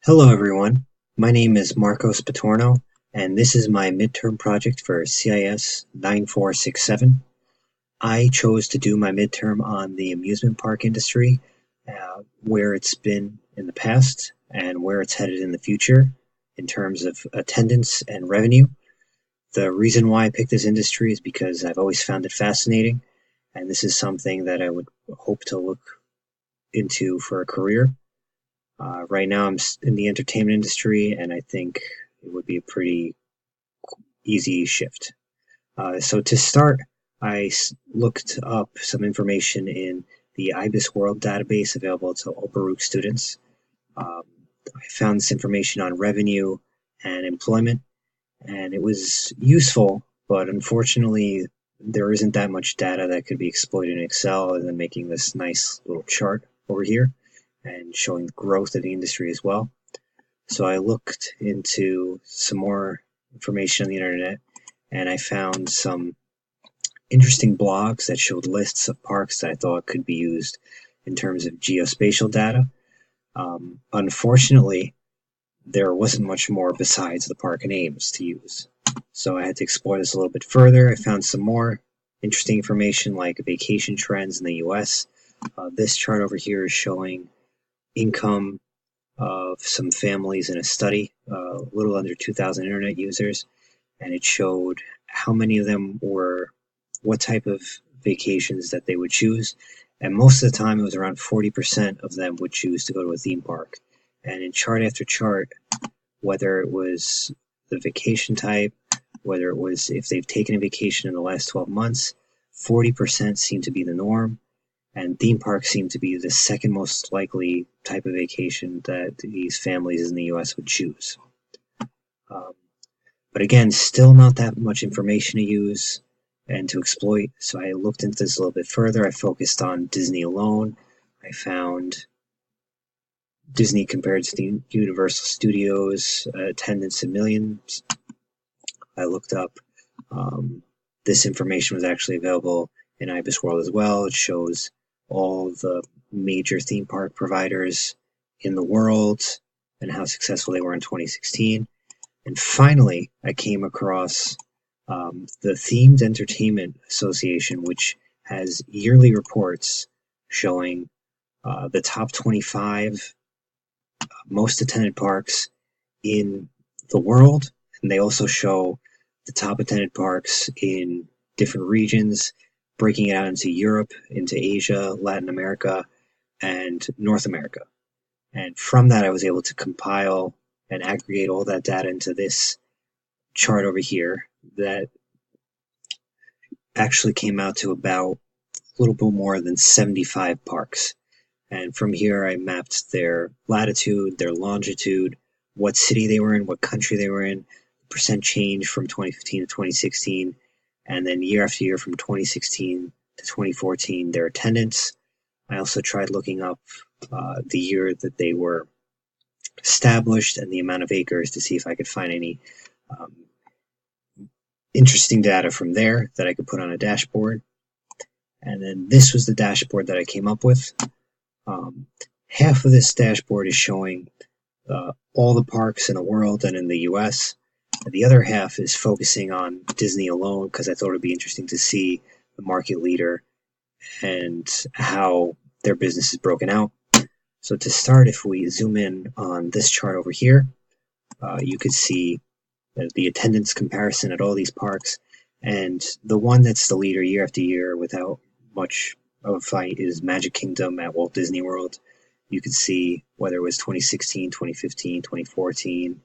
Hello everyone, my name is Marcos Patorno, and this is my midterm project for CIS 9467. I chose to do my midterm on the amusement park industry, where it's been in the past and where it's headed in the future in terms of attendance and revenue. The reason why I picked this industry is because I've always found it fascinating, and this is something that I would hope to look into for a career. Right now, I'm in the entertainment industry, and I think it would be a pretty easy shift. So to start, I looked up some information in the IBIS World database available to Oberuk students. I found this information on revenue and employment, and it was useful, but unfortunately, there isn't that much data that could be exploited in Excel other than making this nice little chart over here and showing the growth of the industry as well. So I looked into some more information on the internet, and I found some interesting blogs that showed lists of parks that I thought could be used in terms of geospatial data. Unfortunately, there wasn't much more besides the park names to use. So I had to explore this a little bit further. I found some more interesting information like vacation trends in the US. This chart over here is showing income of some families in a study, a little under 2,000 internet users, and it showed how many of them were, what type of vacations that they would choose, and most of the time it was around 40% of them would choose to go to a theme park. And in chart after chart, whether it was the vacation type, whether it was if they've taken a vacation in the last 12 months, 40% seemed to be the norm, and theme parks seem to be the second most likely type of vacation that these families in the US would choose. But again, still not that much information to use and to exploit, so I looked into this a little bit further. I focused on Disney alone. I found Disney compared to the Universal Studios, attendance in millions. I looked up, this information was actually available in IBIS World as well. It shows all the major theme park providers in the world and how successful they were in 2016. And finally, I came across the Themed Entertainment Association, which has yearly reports showing the top 25 most attended parks in the world, and they also show the top attended parks in different regions, breaking it out into Europe, into Asia, Latin America, and North America. And from that, I was able to compile and aggregate all that data into this chart over here that actually came out to about a little bit more than 75 parks. And from here, I mapped their latitude, their longitude, what city they were in, what country they were in, percent change from 2015 to 2016, and then year after year from 2016 to 2014, their attendance. I also tried looking up the year that they were established and the amount of acres to see if I could find any interesting data from there that I could put on a dashboard. And then this was the dashboard that I came up with. Half of this dashboard is showing all the parks in the world and in the US. The other half is focusing on Disney alone because I thought it would be interesting to see the market leader and how their business is broken out. So to start, if we zoom in on this chart over here, you could see the attendance comparison at all these parks, and the one that's the leader year after year without much of a fight is Magic Kingdom at Walt Disney World. You could see whether it was 2016, 2015, 2014,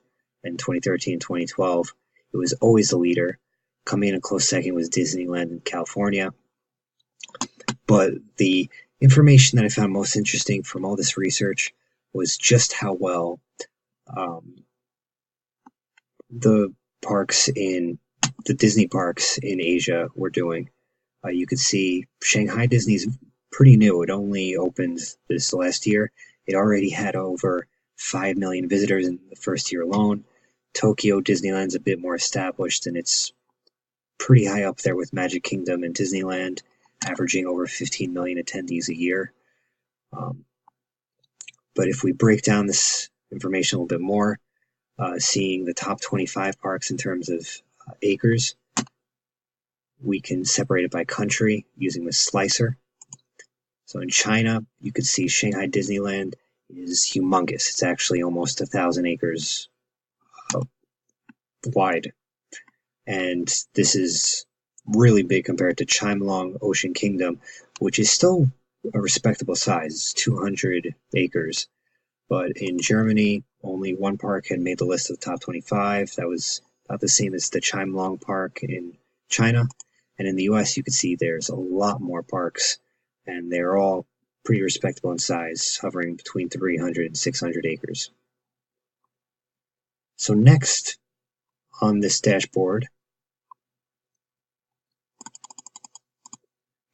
and 2013, 2012, it was always the leader. Coming in a close second was Disneyland in California. But the information that I found most interesting from all this research was just how well the parks in the Disney parks in Asia were doing. You could see Shanghai Disney's pretty new. It only opened this last year. It already had over 5 million visitors in the first year alone. Tokyo Disneyland's a bit more established, and it's pretty high up there with Magic Kingdom and Disneyland, averaging over 15 million attendees a year. But if we break down this information a little bit more, seeing the top 25 parks in terms of acres. We can separate it by country using the slicer. So in China, you can see Shanghai Disneyland is humongous. It's actually almost 1,000 acres wide. And this is really big compared to Chimelong Ocean Kingdom, which is still a respectable size. It's 200 acres. But in Germany, only one park had made the list of the top 25. That was about the same as the Chimelong Park in China. And in the US, you can see there's a lot more parks, and they're all pretty respectable in size, hovering between 300 and 600 acres. So next on this dashboard,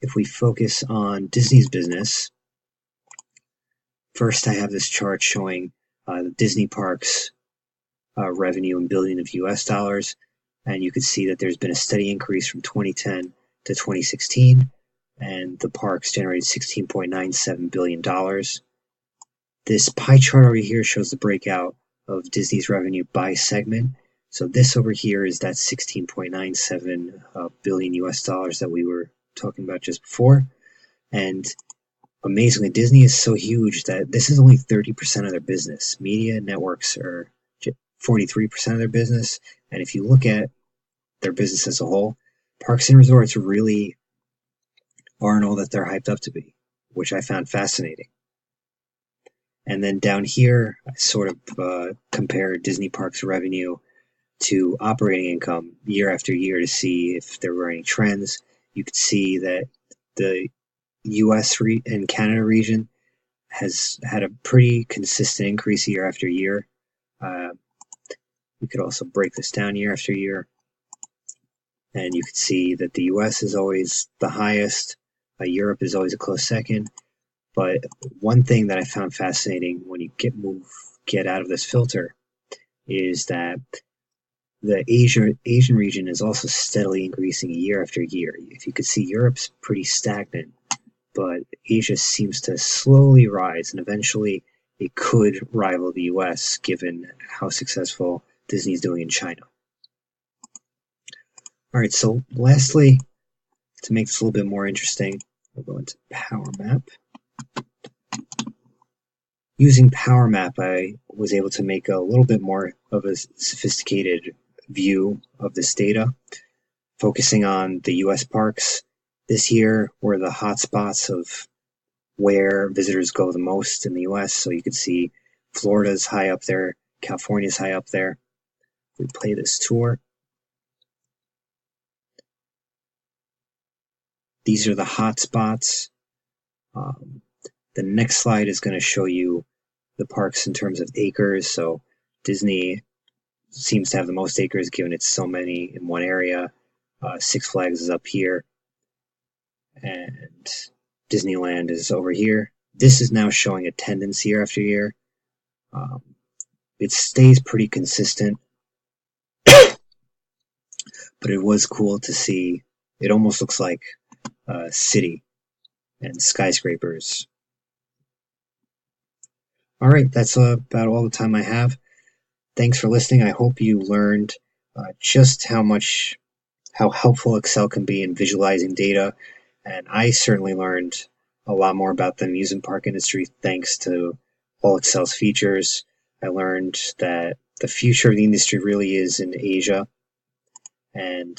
if we focus on Disney's business, first I have this chart showing the Disney parks revenue in billion of US dollars, and you can see that there's been a steady increase from 2010 to 2016, and the parks generated $16.97 billion. This pie chart over here shows the breakout of Disney's revenue by segment. So this over here is that 16.97 billion US dollars that we were talking about just before. And amazingly, Disney is so huge that this is only 30% of their business. Media networks are 43% of their business. And if you look at their business as a whole, parks and resorts really aren't all that they're hyped up to be, which I found fascinating. And then down here, I sort of compared Disney Parks revenue to operating income year after year to see if there were any trends. You could see that the US and Canada region has had a pretty consistent increase year after year. We could also break this down year after year. And you could see that the US is always the highest. Europe is always a close second. But one thing that I found fascinating when you get out of this filter is that the Asian region is also steadily increasing year after year. If you could see, Europe's pretty stagnant, but Asia seems to slowly rise, and eventually it could rival the US given how successful Disney's doing in China. All right, so lastly, to make this a little bit more interesting, we'll go into Power Map. Using Power Map, I was able to make a little bit more of a sophisticated view of this data, focusing on the US parks. This year were the hotspots of where visitors go the most in the US. So you can see Florida's high up there, California's high up there. We play this tour. These are the hotspots. The next slide is going to show you the parks in terms of acres. So Disney seems to have the most acres given it's so many in one area. Six Flags is up here, and Disneyland is over here. This is now showing attendance year after year. It stays pretty consistent, but it was cool to see. It almost looks like a city and skyscrapers. All right, that's about all the time I have. Thanks for listening. I hope you learned just how helpful Excel can be in visualizing data. And I certainly learned a lot more about the amusement park industry thanks to all Excel's features. I learned that the future of the industry really is in Asia, and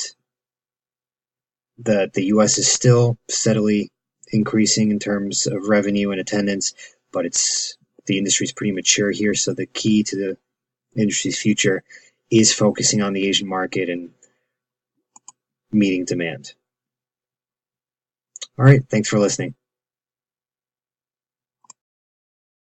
that the US is still steadily increasing in terms of revenue and attendance, but the industry is pretty mature here. So the key to the industry's future is focusing on the Asian market and meeting demand. All right, thanks for listening.